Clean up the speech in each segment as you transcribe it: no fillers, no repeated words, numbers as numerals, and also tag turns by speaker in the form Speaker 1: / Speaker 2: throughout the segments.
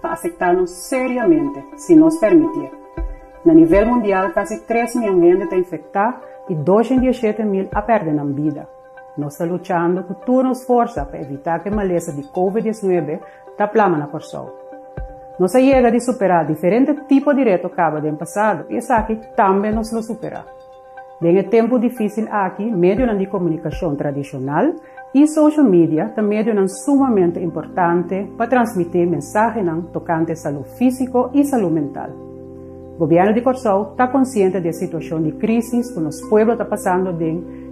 Speaker 1: está afetando seriamente, se nos permitir. A nível mundial, quase 3 milhões estão infectados e 217 mil a perder a vida. Nós estamos lutando com todas as forças para evitar que a maleza de Covid-19 está plama na Corsol. Nós chega de superar diferentes tipos de retos que acabam no passado e essa aqui também nos lo supera. Em tempo difícil aqui, meios de comunicação tradicional e social media também são sumamente importantes para transmitir mensagens tocante saúde física e saúde mental. O governo de Corsol está consciente da situação de crise que os pueblos estão passando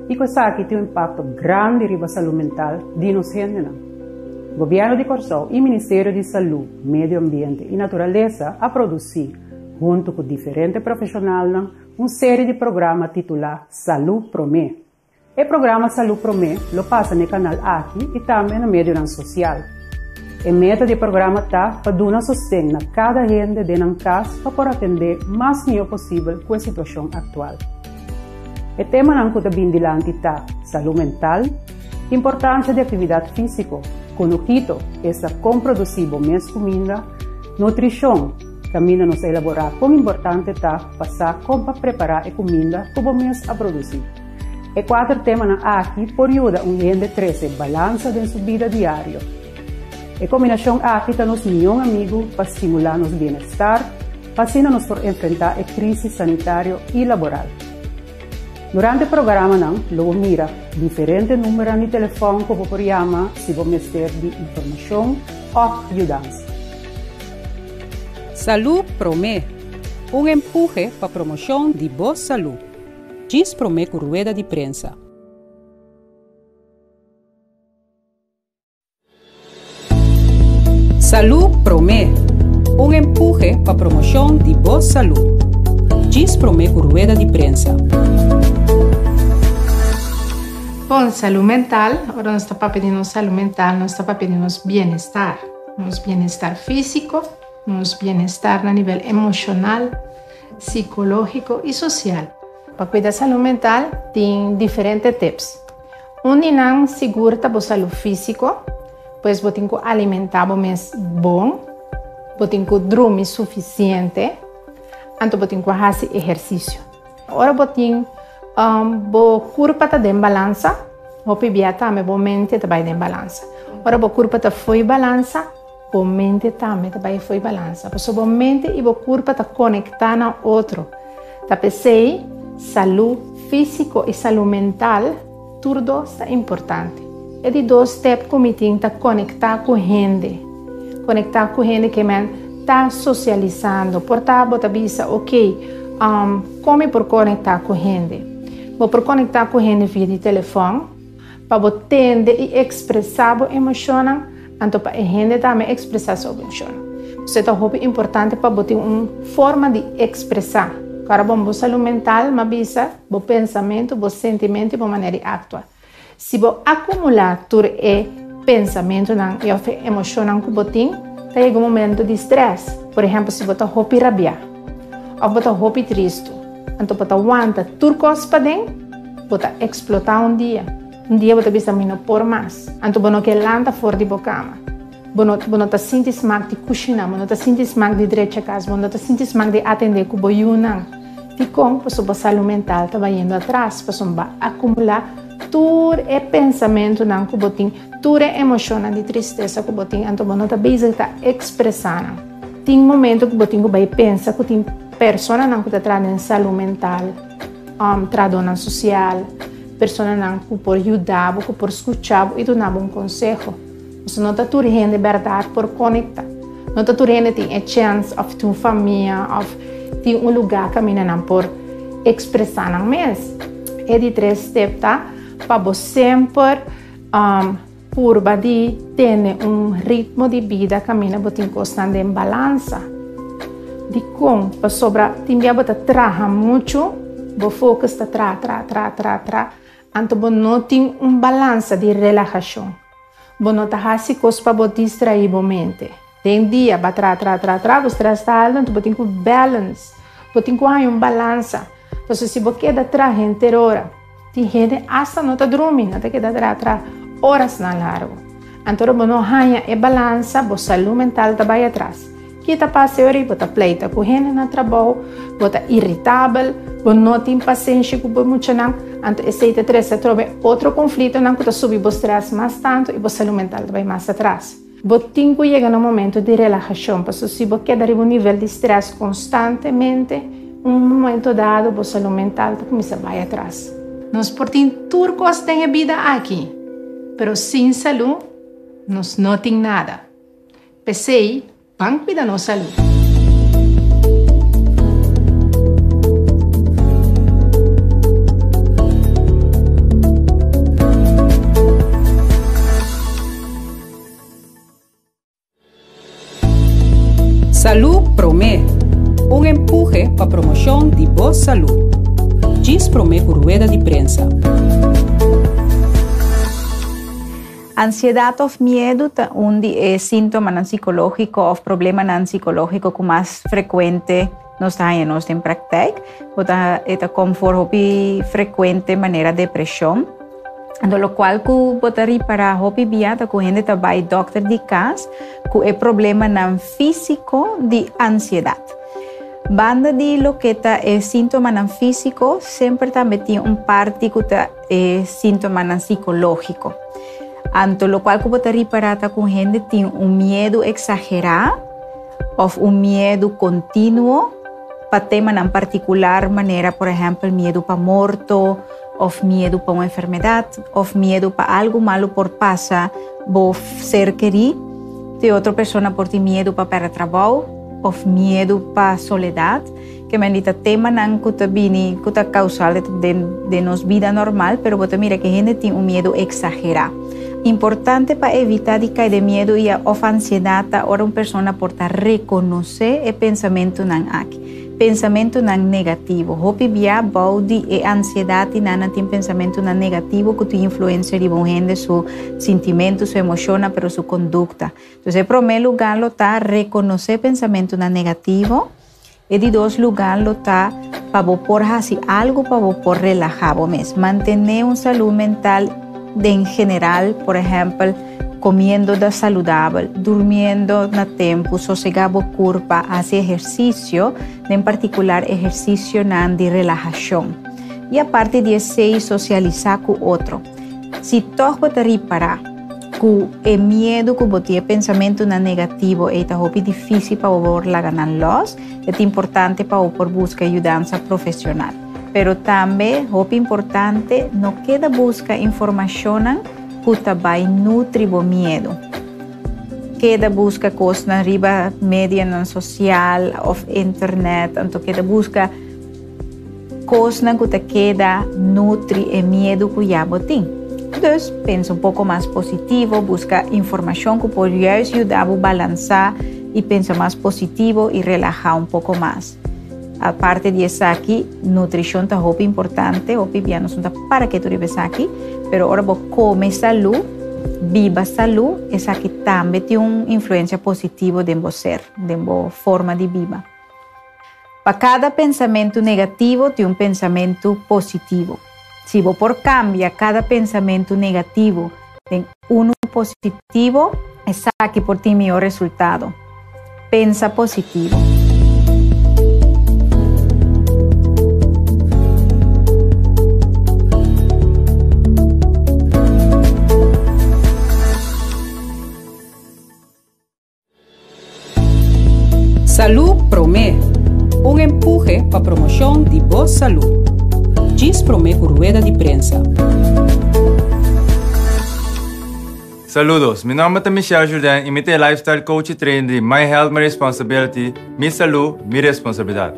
Speaker 1: e que isso aqui tem um impacto grande na saúde mental de nós gente. O governo de Corsol e o Ministério de Saúde, Meio Ambiente e Natureza a produzir, junto com diferentes profissionais, uma série de programas titulados Saúde Promê. O programa Saúde Promê lo passa no canal aqui e também no meio social. A meta do programa está para dar sustento a cada gente de uma casa para poder atender o mais melhor possível com a situação atual. O tema que também dilante está saúde mental, importância de atividade física, conocido essa como produzir boas comida, nutrição, caminho nos elaborar como importante está passar como para preparar a comida que vamos a produzir. E 4 temas aqui por ajudar gente a trazer balança em sua vida diária. A combinação aqui está nos melhores amigos para estimular nosso bem-estar, para nos por enfrentar a crise sanitária e laboral. Durante o programa, logo mira diferentes números de telefone que você chamar se você ter de informação ou ajudança.
Speaker 2: Saúde Promê, empurre para a promoção de boa saúde. Diz Promê com rueda de prensa. Saúde Promê, empurre para a promoção de boa saúde. Diz Promê com rueda de prensa.
Speaker 3: Bom, saúde mental, agora nós estamos pedindo saúde mental, nós estamos pedindo bem-estar. Nosso bem-estar físico, nosso bem-estar a nível emocional, psicológico e social. Para cuidar da saúde mental, tem diferentes tips. Não segura a saúde física, pois você tem que alimentar mais bom, você tem que dormir suficiente, então você tem que fazer exercício. Agora você tem o corpo está em balança, o PBA também, a mente está em balança. Agora o corpo está fora de balança, a mente também está fora de balança. Porque a mente e o corpo estão conectados a outro. Tá pensei, saúde física e saúde mental, tudo é importante. É de 2 steps que me tem que conectar com gente. Conectar com gente que está socializando. Portanto, você pensa, ok, como por conectar com gente? Vou por conectar com gente via telefone, para você entender e expressar a emoção, então para a gente também expressar sua emoção. Isso é importante para você ter uma forma de expressar. Agora, a saúde mental, mas o pensamento, o sentimento e a maneira de actuar. Se você acumular todo o pensamento e a emoção que você tem, tem um momento de estresse. Por exemplo, se você está rabia ou você está triste, então você aguenta tudo coisas para dentro, você explotar um dia. Um dia você precisa não por mais. Então você não quer lançar fora de cama. Você não está sentindo smag de cozinhar, você não está sentindo smag de direito a casa, você não está sentindo smag de atender com o boiunang. E como a sua saúde mental está indo atrás, você vai acumular todo o pensamento que você tem, toda a emoção de tristeza que você tem, então você não está expressando. Tem momento que você vai pensar que tem pessoas que estão trazendo saúde mental, tradona social, pessoas que podem ajudar, que podem escutar e dar um conselho. Você não está tudo de verdade por conectar. Não está tudo tem a chance de ter uma família, de ter um lugar que caminhar por expressar não mesmo. É de 3 steps, tá? Para você sempre curva de ter um ritmo de vida que caminha você constante em balança. De como para sobrar, tem que você trabalha muito, você foca está tra. Então você não tem balança de relaxação. Você não está fazendo coisas para você distrair a mente. Tem dia para você está então você tem que balance. Você tem que ter balança. Então se você quer atrás inteira hora, tem gente hasta não está dormindo, não quer atrás horas na largo. Então você não ganha a balança, a saúde mental está bem atrás. Kita passeio, bota pleita correndo na trabalho, bota irritável, bota não tem paciência com muito não, então esse três trobe outro conflito não que subir o stress mais tanto e a saúde mental vai mais atrás. Bota tem que chegar no momento de relaxação, porque se você quer dar um nível de stress constantemente, um momento dado a saúde mental começa a vai atrás. Nós portem turcos tem a vida aqui, pero sem saúde nós não tem nada. Pensei, vamos cuidar da nossa saúde.
Speaker 2: Salud Promé, um empurre para a promoção de boa saúde. Diz Promé por rueda de prensa.
Speaker 4: Ansiedade ou medo é síntoma psicológico ou problema psicológico que mais frequente nós temos em prática. É conforme frequente maneira depressão. Do qual que botaria para hopi biata que gente também doctor de casa que é problema físico de ansiedade. Banda de lo que é síntoma físico sempre também tem parte que é síntoma psicológico. Anto lo qual que botaria para que gente tem medo exagerado ou medo contínuo para tema em particular maneira, por exemplo, medo para morto, ou medo para uma enfermidade, ou medo para algo malo por passar, vou ser querido, de outra pessoa por ter medo para perder trabalho, ou medo para soledade, que é tema que está causal de nossa vida normal, mas você mira que a gente tem medo exagerado. Importante para evitar de cair de medo e a ansiedade, ora uma pessoa pode reconhecer o pensamento aqui. Pensamento negativo. Hopi bia baudi e ansiedade nana tem pensamento negativo que tem influência de bom gente, seu sentimento, sua emoção, pero sua conduta. Então, em primeiro lugar, lo tá reconhecer pensamento negativo e de dois lugar lo tá para por fazer algo para por relajar mesmo, manter uma saúde mental em geral, por exemplo, comendo saudável, dormindo no tempo, sossegar o corpo, fazer exercício, em particular exercício de relaxação. E a parte de socializar com o outro. Se todos botarem parar com o medo que botar pensamento negativo, é difícil para o ganhar-los, é importante para o buscar ajuda profissional. Pero também é importante não queda buscar informação que também nutre o medo. Queda busca coisas na riba mídia social ou internet, então queda busca coisas que queda nutre o medo que já tem. Então, pensa pouco mais positivo, busca informação que pode ajudar a balançar e pensa mais positivo e relaxar pouco mais. A parte disso aqui, nutrição é muito importante, hopi bia não para que tu vives aqui, pero ora vou comer saúde, viva saúde, essa aqui também tem uma influência positiva em você, em forma de vida. Para cada pensamento negativo, tem pensamento positivo. Se você por cambiar cada pensamento negativo em positivo, essa aqui por ti melhor resultado. Pensa positivo.
Speaker 2: Salud Promé, um empurre para a promoção de boa saúde. Diz Promé por rueda de prensa.
Speaker 5: Saludos, meu nome é Michel Jordan e eu sou lifestyle coach e trainer de My Health, My Responsibility, Minha Saúde, Minha Responsabilidade.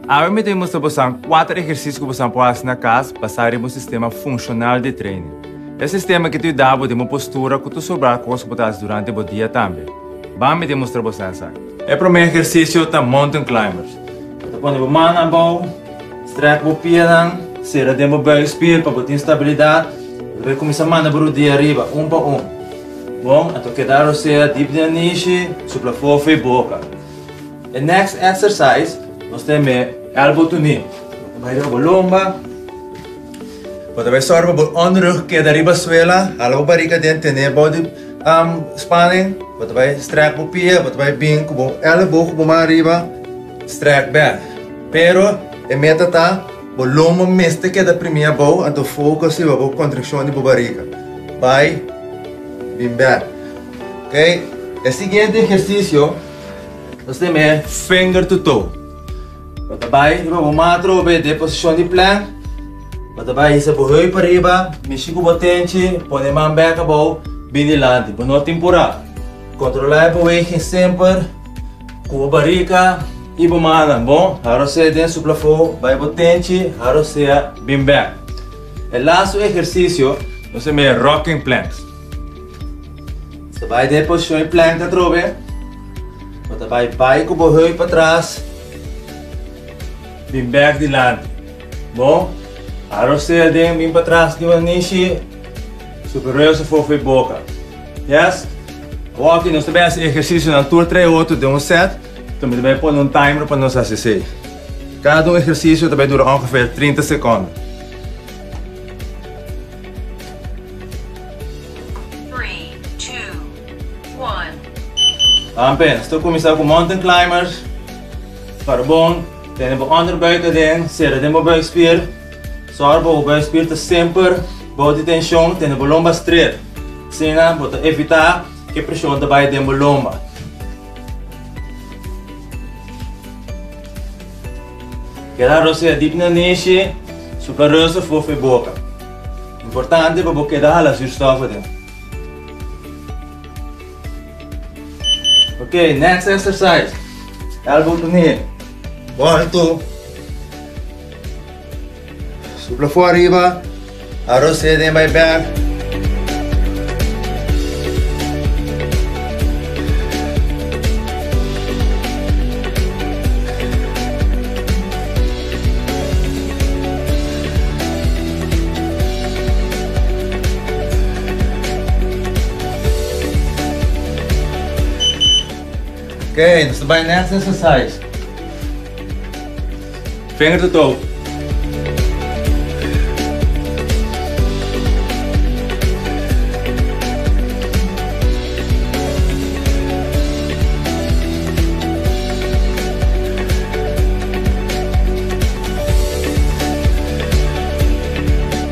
Speaker 5: Agora temos 4 exercícios que você pode fazer na casa para sair um sistema funcional de treino. Esse sistema que te dá uma postura que tu sobrar coisas que você durante o dia também. Vamos demonstrar você isso. O primeiro exercício é Mountain Climbers. Quando você manda a mão, estreca o pé, será de uma boa espírito para ter estabilidade. Você começa a mandar para o dia arriba, por Bom, então quedar você deep de niche, sobre a fofa e boca. O next exercise, nós temos elbow to knee. Vai dar uma lomba. Você vai sorrir para o underrug, queda arriba suela, a barriga dentro, tem body spanning, wat wij strek op pie, wat wij bing, como elleboog op arriba, strek back. Pero, en metata, boloma miste que da primeira bow, and to focus op contracción de barriga. Vai, bing back. Ok? El siguiente ejercicio, nós temos finger to toe. Wat wij, vamos matro de posição de plank. Wat wij is op heup arriba, mexico potente, põe man back above, bem delante, por não temporar. Controlar a beweging sempre, com a barriga e a mão, bom? Agora você dentro do plafond, vai potente, agora você bem back. O laço exercício, nós temos rocking planks. Você vai de posição de plank, trobe. Você vai com a heup para trás, bem back delante, bom? Agora você vem para trás de uma niche, superior se for boca. Yes? Walking, nós temos esse exercício na tour 3-8 de um set. Então, você vai pôr um timer para nós assistir. Cada exercício também dura ongeveer 30 segundos.
Speaker 6: 3, 2, 1.
Speaker 5: Ampén, estou começando com mountain climbers. Para bom, temos o onderbuik dentro, serra de buikspier. Zorg voor buikspier te sempre, body tension, ten de lomba straight. Sina, bota evitar que pressão daarbij de lomba. Quedar você diep na niche, superior se for boca. Importante para você dar a zuurstof dentro. Okay, next exercise. Elbow to knee. 1, 2. Supla for arriba, agora você tem my back. Okay, this is my next exercise. Finger to toe.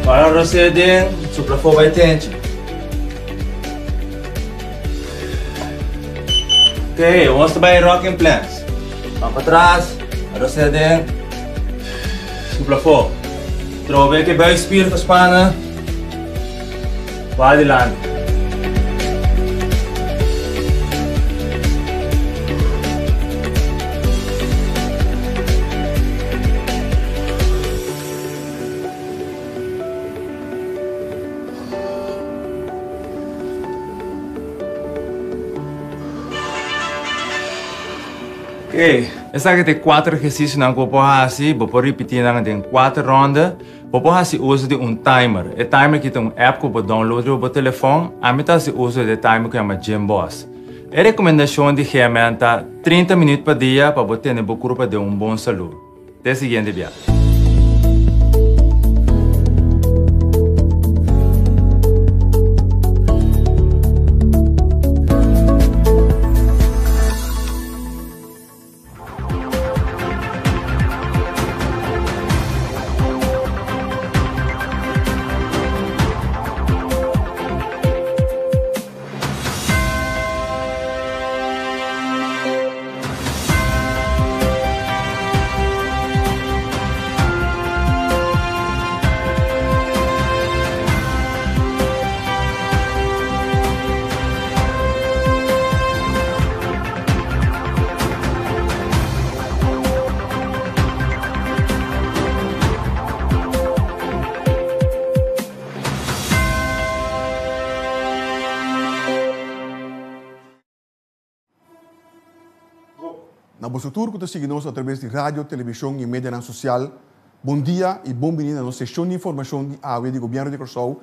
Speaker 5: Para você dentro, supra for vai tente. Ok, vamos trabalhar rocking planks. Vamos para trás, para você dentro, supra for. Trove que vai expira com a espana. Vai adiante. Ok, essa aqui tem 4 exercícios na corpo assim, vou repetir na tem 4 rondas. Vou assim uso de timer. O timer que tem app que vou download no telefone, a metade se usa de timer que é uma Gym Boss. A recomendação de ferramenta 30 minutos por dia para você ter um grupo de bom saúde. Até o seguinte dia.
Speaker 7: Na vosso tour que seguimos através de rádio, televisão e mídia social. Bom dia e bem-vindo à nossa sessão de informação de AWE do Governo de Curaçao,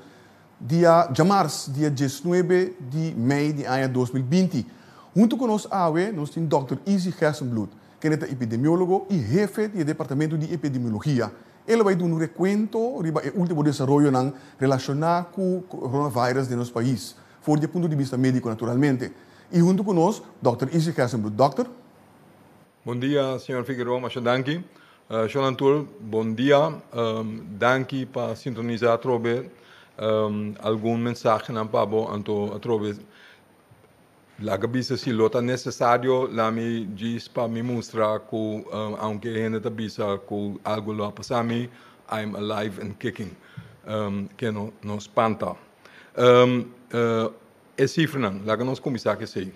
Speaker 7: dia de março, dia 19 de maio de ano 2020. Junto com nós, AWE, nós temos Dr. Izzy Gersenblut, que é epidemiólogo e jefe do Departamento de Epidemiologia. Ele vai dar um recuento sobre o último desenvolvimento relacionado com o coronavírus de nosso país. por de ponto de vista médico naturalmente. E junto conosco, Dr. Isi Kersenbroek. Doctor?
Speaker 8: Bom dia, senhor Figueiredo, mas danke. Jonan Tour, bom dia. Danke para sintonizar trobe algum mensagem na pabo anto trobe. La cabisa si lota necessário la mi diz para me mostrar que aunque ainda tá bisa que algo lá passa mim, I'm alive and kicking. Que não espanta. É cifra não, lá que nós começar que sei.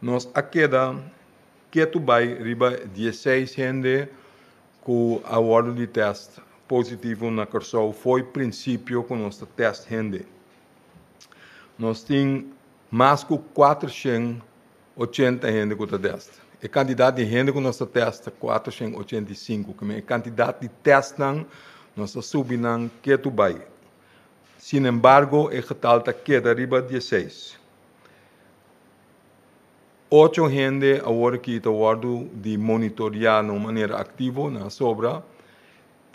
Speaker 8: Nós a queda que tu vai riba 16 gente que a hora de teste positivo na Corsol foi princípio com nosso teste gente. Nós temos mais que 480 gente que está teste. A quantidade de gente que nós testa 485, que a quantidade de teste nós subimos que tu vai. Sin embargo, o getal está queda riba 16. 8 gente agora que está de monitorear de maneira ativa na sobra.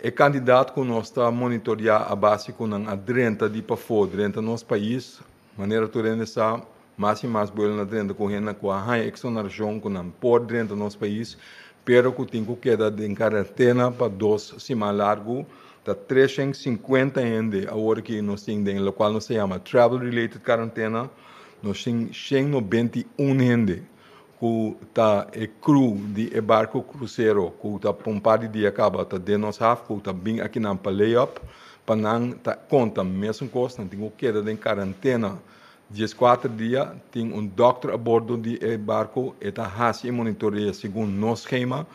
Speaker 8: O candidato que nós está monitorear a base com a 30 de para fora, 30 no nosso país, maneira que está mais e mais boa na 30 com a com a high exoneração com a por 30 no nosso país, pero que tem que quedar em quarentena para 2 semanas largo. Está 350 gente agora que nós temos, no qual nós se chama Travel Related Quarantena, nós temos 191 gente que está crew de barco cruzeiro, que está pompado de acaba, está de nós que está bem aqui na layup, para não tá conta mesmo coisa, não tem que quedar em quarentena 14 dias, tem doctor a bordo de barco, está assim monitoreia segundo nosso esquema,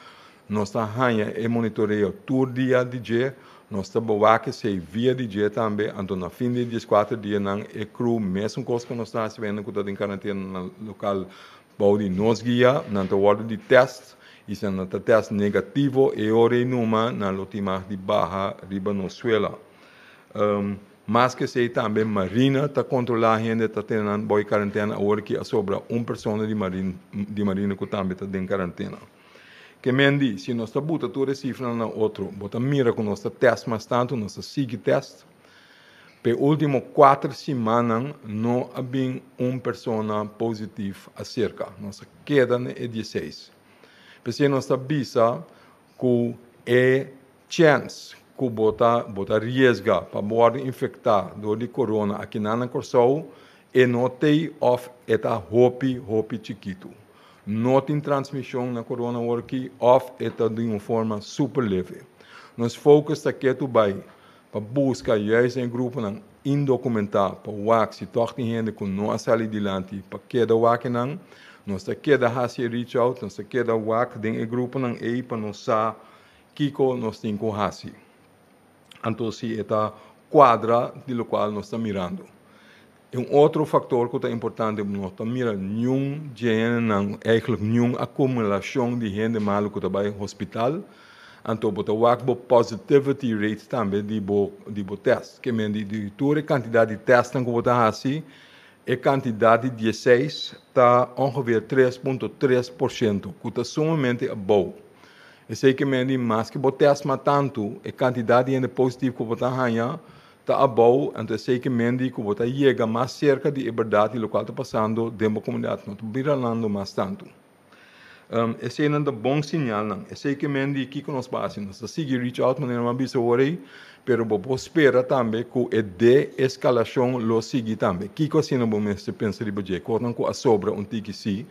Speaker 8: nós está e monitoreia todo dia de dia. Nós estamos que se via de dia também, então na fim de 14 dias, não é crew, mesmo coisa que nós estamos vendo que está em quarentena no local, pode nos guiar, na hora de teste, e se não teste negativo, e hora numa, na última de barra, riba no suela. Mas que se também marina, está controlar a gente, está tendo boa quarentena, agora que sobra uma pessoa de marina que também está em quarentena. Que mendi, se nós bota toda a cifra na outro, bota mira com nosso teste mais tanto, nosso sigue teste, pe último 4 semanas não havia uma pessoa positiva acerca, nossa queda é 16. Porque nós bisa que é chance que bota risca para poder infectar do corona aqui na Corsol e não tem of eta hopi chiquito. Não tem transmissão na corona aqui, off está de uma forma super leve. Nós focamos aqui para buscar em grupo indocumentado, para o se toque gente que não sai adiante, para cada WAC nós queda a reach out, nós queda WAC em grupo aí para nós saber que nós temos que fazer. Então, está quadra de qual nós estamos mirando. Outro fator que é importante, nós miramos nenhuma acumulação de gente mal que está no hospital. Então, o positivity rate também de teste. Que é toda a quantidade de testes que você faz, a quantidade de 16 está ongeveer 3,3%, que está sumamente boa. E sei que mais que você testa tanto, a quantidade de positivo que você ganha, está bom, então sei que você chega mais cerca de verdade do que está passando dentro da comunidade, não está virando mais tanto. Esse é um bom sinal, sei que que nós fazemos, nós seguimos reach out, mas não bisa worry, pero vamos esperar também que a de-escalação lo siga também. Que assim não vamos pensar de budget, quando a sobra tique sim,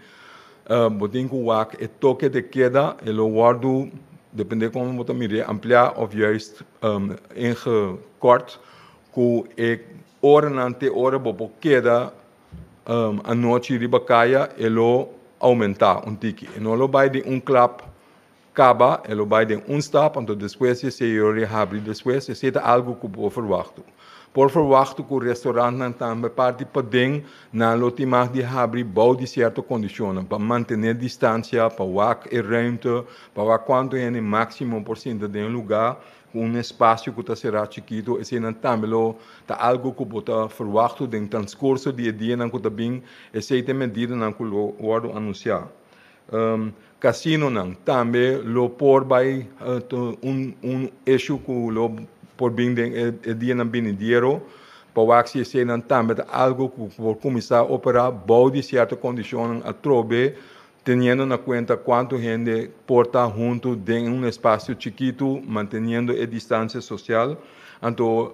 Speaker 8: botem que o é toque de queda, e o guardo, depende de como você mire, ampliar ou juist ingekort, que é hora nante hora bobo queda a noite riba caia e lo aumentar tiki. E não lo vai de clap acaba, e lo vai de stop, então depois se reabre depois, se é algo que eu verwacht. Por verwacht que o restaurante também parte para dentro, na última de abrir bom de certa condição, para manter distância, para o e ruimte, para quanto é o máximo por cento de lugar, um espaço que será chiquito, e se não também está algo que você verwacht no transcurso do dia, não que bem, e se tem medida não que o guardo anunciar. Casino não, também lo por vai issue que lo por bem de dia não bem dinheiro, para que se não também algo que por começar a operar, bom de certa condição a trobe, teniendo na conta quanto gente porta junto em um espaço chiquito, mantendo a distância social. Então,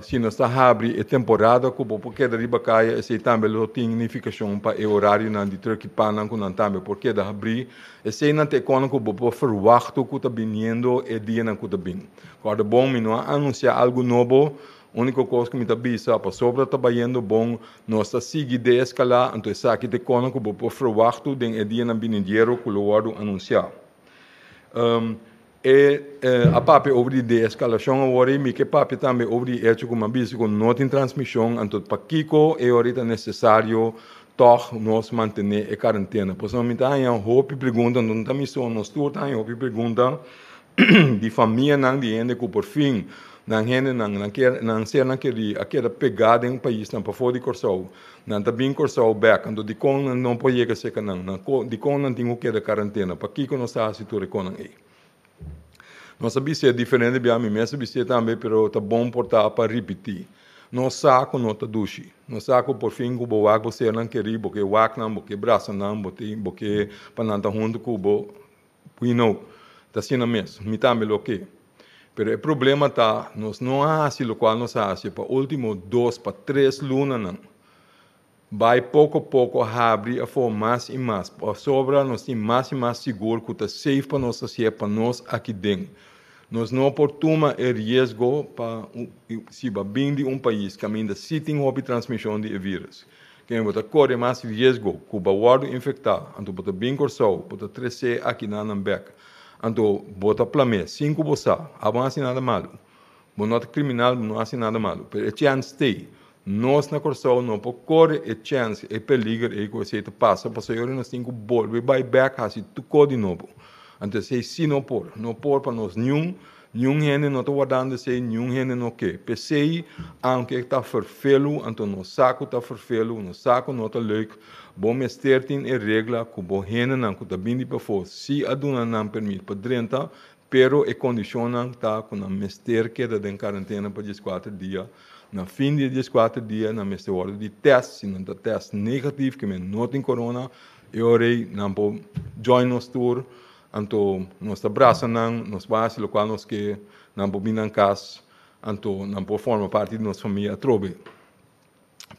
Speaker 8: se nós está abrindo a temporada, porque da riba caia, esse também não tem significação para o horário na de Turquia para não também, porque da abrir, esse não tem como que por verwachten que está vindo e dia não que está vindo. Quando bom, me não anunciar algo novo. A única coisa que me está bisa, para sobre está bem bom, nós está seguindo de escalar, então essa aqui tem como que por verwachten den e dia não vindo dinheiro que o guardo anunciar. A papi over de escalação agora, me que papi também over de hecho como bisa com não tem transmissão, então para Kiko é ahorita necessário toch nós manter a quarentena. Por isso, me está aí uma pergunta, não está missão, nós todos está aí uma pergunta de família não de gente que por fim não ser aquela pegada em um país não para fora de Corsol, não está bem Corsol back, então de como não pode chegar seca não, de como não tem o que da quarentena, para que nós está a situação com aí. Nós sabemos que é diferente de mim, mas sabemos também, pero tá bom portar para repetir. Nós saco não tá duche, nós saco por fim que o boac você não querer, porque o ac não, porque braço não, porque para não tá junto com o bo, não, tá assim mesmo, me também o que. Pero o problema tá, nós não assim o qual nós assim para último 2 para 3 lunas não. Vai pouco a pouco abrir a for mais e mais. Para sobra nós temos mais e mais seguro que está safe para nós assim para nós aqui dentro. Nós não portamos o risco para se bem de um país que ainda se tem uma transmissão de vírus. Quem vai correr mais risco que o guardo infectar, então pode bem correr, pode trazer aqui na Nambeca. Então, bota plame, 5 bossa, avança nada malo. Bonota criminal, não hace nada malo. Pero a chance tem. Nós na Corsol não pode correr a chance, é perigo, é que você passa, para sair nós temos que voltar, vai back, assim, tudo de novo. Então, se não por para nós nenhum gente não está guardando, nenhum gente não quer. Pensei, aunque está verfelo, então no saco está verfelo, no saco não está leuk, bom mestre tem a regra que bom gente não está bem para fora. Se a dona não permite para dentro, pero a condição não está com a mestre que está em quarentena para 14 dias. Na fim de 14 dias, na mestre hora de teste, se não está teste negativo, que não tem corona, eu não pode join nos tour. Então, nós abraçamos, nós vamos ao qual nós que não podemos em casa, então não podemos formar parte de nossa família a trobe.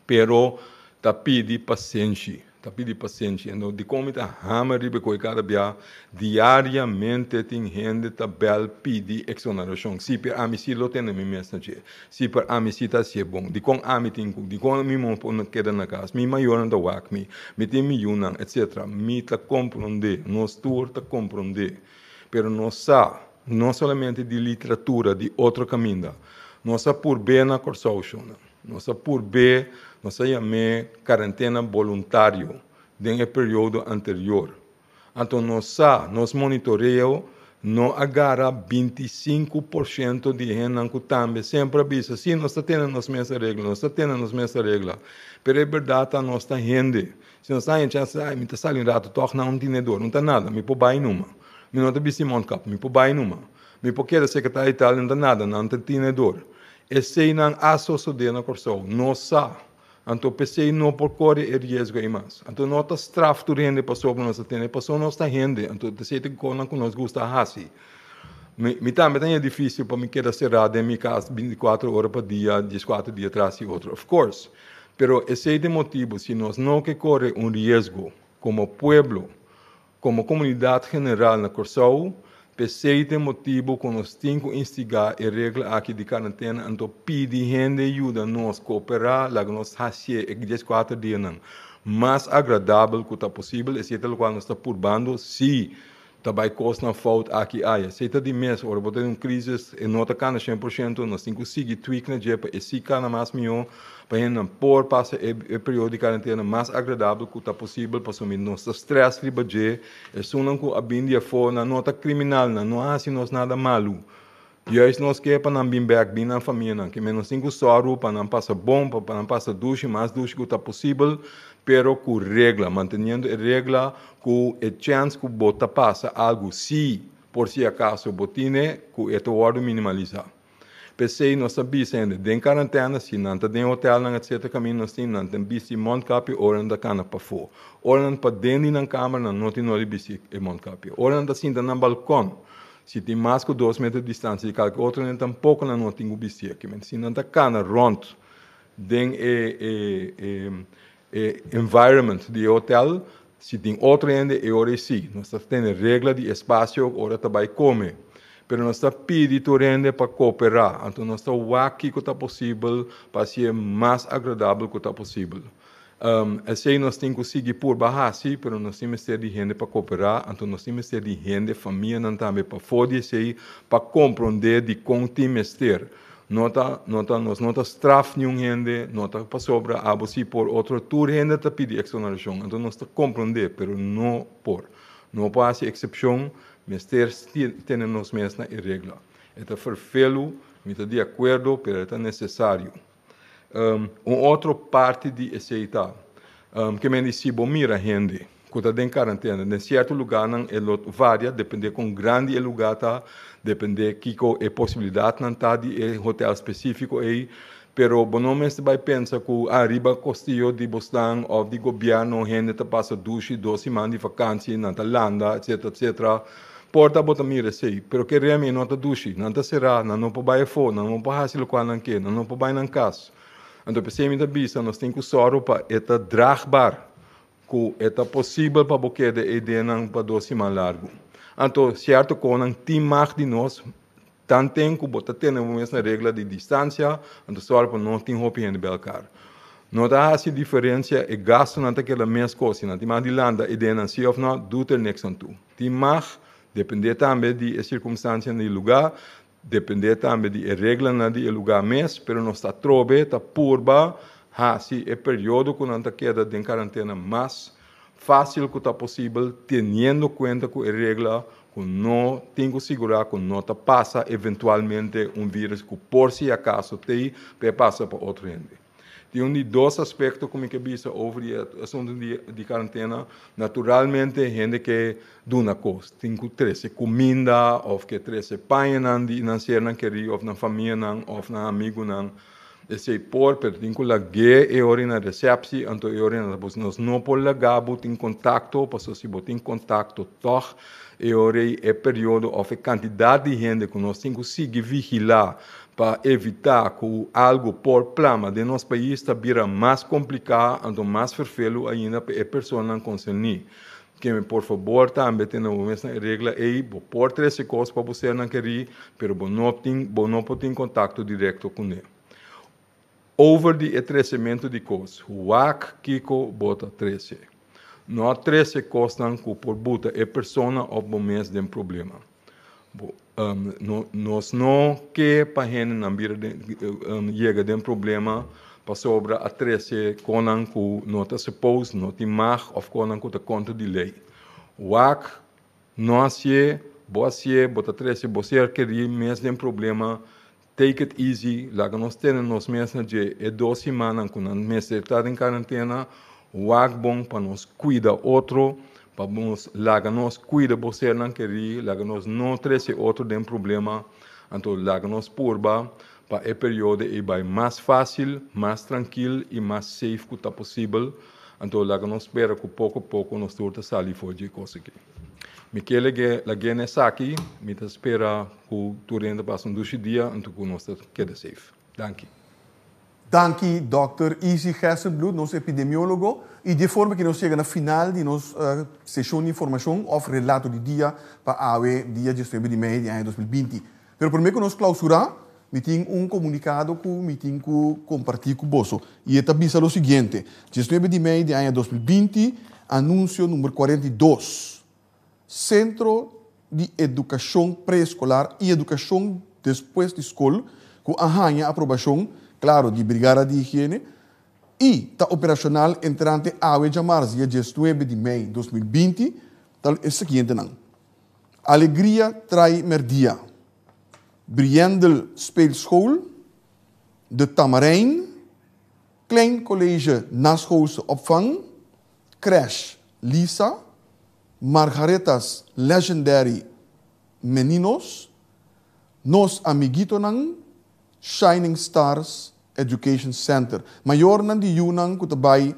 Speaker 8: Pero, tá pedi paciência. Então, de como está hammer ribe coi cada dia, diariamente tem gente que bel pedi exoneração. Se per ami si lo tem na minha mensagem, se per ami si tá se bom, de com ami tem, de com mi mon não queda na casa, mi maior anda wak mi tem mi yunan, etc. Mi tá compreender, nós tour tá compreender, pero nós sa, não somente de literatura, de outro caminho, nós sa por bem na consorção, nós sa por bem nós chamamos quarentena voluntário no período anterior. Então, nós monitoreamos, não agarra 25% de gente que também sempre avisa, sim, nós temos as mesmas regras, mas é verdade que nós temos gente. Se nós temos gente, me está saindo rato, torna um tinedor, não está nada, me pode ir numa. Me não está bem cap, me pode ir numa. Me pode querer secretário de Itália, não está nada, não está tinedor. Esse não associado na Corsol, nós sabemos. Então, pensei não por correr o risco e mais. Então, não está straf do rende para sobre nós atender, para nós está rende. Então, pensei que nós gosta assim. Me também é difícil para mim querer cerrado em minha casa 24 horas por dia, 14 dias atrás e outro. Of course. Pero esse é o motivo, se nós não que correr risco como pueblo, como comunidade general na Corsol, pensei tem motivo que nós temos que instigar a regra aqui de quarentena, então pedir gente ajuda nós cooperar, lá nós fazer 14 dias não. Mais agradável que está possível, esse é o qual nós está purbando, se também custa falta aqui, se está de mês, ou botar uma crise, e não está cana 100%, nós temos que seguir tweak na jepa, e se cana mais melhor, para a gente não pôr passar o período de quarentena mais agradável que está possível, para assumir nosso stress riba de, e se não que a bindia for na nota criminal, não há assim nós nada malo. E aí nós queremos para não vir back, bem na família, que menos 5 soro, para não passar bom, para não passar duche, mais duche que está possível, pero com regra, mantendo a regra, com a chance que bota passa algo, se por si acaso botine, que é o minimalizar. PC nós sabemos ainda, den quarentena, se não tem hotel na etc caminho nós tem, não tem bisi mondkapje, oran da cana para fora. Oran para dentro na câmara, não tem nada bisi e mondkapje. Oran da cinta na balcão, se tem mais que 2 metros de distância, e qualquer outro nem tampouco não tem o bisi aqui, mas se não da cana rond, den environment de hotel, se tem outro ainda é hora sim, nós temos regra de espaço, hora também come. Pero nós está pedindo para cooperar, então nós está aqui que está possível para ser mais agradável que está possível. Assim nós temos que seguir por baixo, pero nós temos que ter de gente para cooperar, então nós temos que ter de gente, família também para poder ser, para compreender de como temos que ter. Nós não straf nenhum gente, não está para sobra, se por outro tour gente está pedindo exoneração, então nós está compreender, pero não por. Não pode ser exceção, mas temos mesmo na regra. É verfelo, me está de acordo, pero é necessário. Outra parte de aceitar, que me diz, bom, mira, gente, que está em quarentena, em certo lugar, não é varia, depende com grande lugar, tá, depende que é possibilidade, não está de hotel específico aí, pero não me vai pensar que arriba custeio de Boston ou de governo, gente está passa 2 semanas de vacância na Landa, etc. Porta bota mira sei, pero que realmente não está dushi, não está será, não pode ir fora, não pode fazer o qual não quer, não pode ir na casa. Então, pensei me da bisa, nós temos que sorro para eta dragbar, que eta possível para boquer de ideia para 2 semanas largo. Então, certo que não tem mais de nós, tanto tempo que temos a mesma regra de distância, então sorro para não ter roupa em belcar. Não dá essa diferença e gasto não aquela mesma coisa, não tem mais de landa ideia não se ou não, do ter nexo tu. Tem mais depende também de circunstância no lugar, depende também de regra no lugar mesmo, mas não está trobe, está purba, se é período que não está queda de quarentena mais fácil que está possível, tendo conta com a regra, que não tem que segurar, que não está passa eventualmente vírus que por si acaso tem, para passar para outro ende. Tem 2 aspectos como que visa sobre o assunto de quarentena. Naturalmente, gente que do na coisa, tem que trazer comida, ou que trazer pão na cena que ou na família ou na amigo não. Esse por, pero tem que lagar e hora na recepção, então e hora na nós não pode lagar, botar em contato, para se botar em contato, toch e hora é período ou a quantidade de gente que nós temos que seguir vigilar para evitar que algo por plama de nosso país está vira mais complicado, então mais verfelo ainda para a pessoa não conseguir. Que por favor também tenha a mesma regra aí, por 13 coisas para você não querer, mas não pode ter contato direto com ele. Over de crescimento de coisas, o AC Kiko bota 13. Não 13 costas que por buta a pessoa ou o mês de problema. Nós não que para gente não chega de problema para sobre a 13 conan que não está suposto, não tem mais ou conan que está contra de lei. O AC não se você bota 13 você querer mês de problema. Take it easy, lá que nós temos mesmo de 2 semanas quando nós estamos em quarentena, o bom para nós cuidar outro, para nós lá que nós cuida você não querer, lá que nós não trazer outro de problema, então lá que nós purba para o período é vai mais fácil, mais tranquilo e mais safe que está possível, então lá que nós espera que pouco a pouco nós torta sair fora de coisa aqui. Michele lage nessa aqui, me espera que durante passam 2 dias, então que nós queda safe. Danke.
Speaker 7: Danke, Dr. Easy Gessenbloed, nosso epidemiólogo. E de forma que nós chegamos no final de nossa sessão de informação ou relato de dia para a dia 19 de maio de 2020. Mas primeiro que nós clausurar, me tem comunicado que me tem que compartilhar com você. E está dizendo o seguinte: 19 de maio de 2020, anúncio número 42. Centro de Educação Pré-Escolar e Educação Depois de Escola, com a aprovação, claro, de Brigada de Higiene, e está operacional entrante a março, dia 19 de maio de 2020, tal é o seguinte: Alegria trai merdia. Briendel Speelschool, de Tamarijn, Klein College Naschoolse Opvang, Crash Lisa, Margaretas Legendary Meninos, Nos Amiguito Nang, Shining Stars Education Center. Maior nan di Yunang kutabay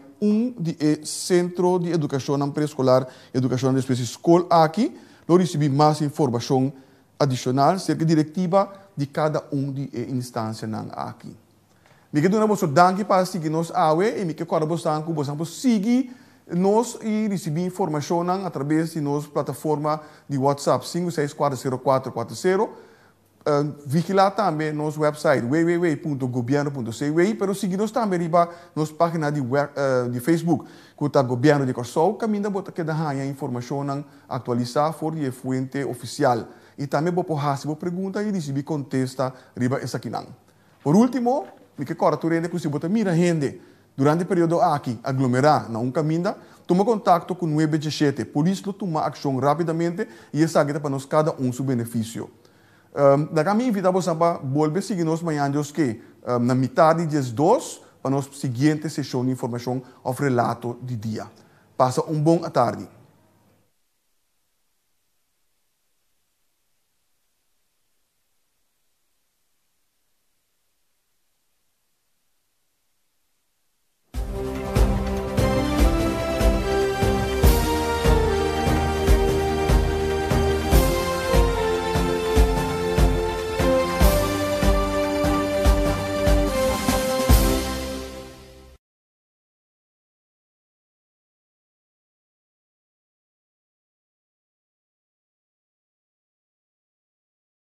Speaker 7: di Centro de Educação Preescolar, Educação de Espécie School aqui, lo recebi mais informação adicional cerca diretiva de cada de instância nan aqui. Me que dona você danke para seguir nos awe e me que agora você seguir nos e receber informação através de nossa plataforma de WhatsApp 5640440. Vigilar também nosso website www.governo.cw, pero seguir-nos também riba nossa página de Facebook, que está Governo de Corsou, caminho bota que dá a informação atualizar for de fonte oficial. E também vou pôr se pergunta e receber contesta riba essa aqui não. Por último, me que corta tu rende que se bota mira gente durante o período aqui aglomerar na caminho, toma contato com 917, por isso toma ação rapidamente e essa aqui para nós cada seu benefício. Da kami invitamos a volver seguir-nos amanhã que na metade de 2 para nossa seguinte sessão de informação ou relato de dia. Passa bom tarde.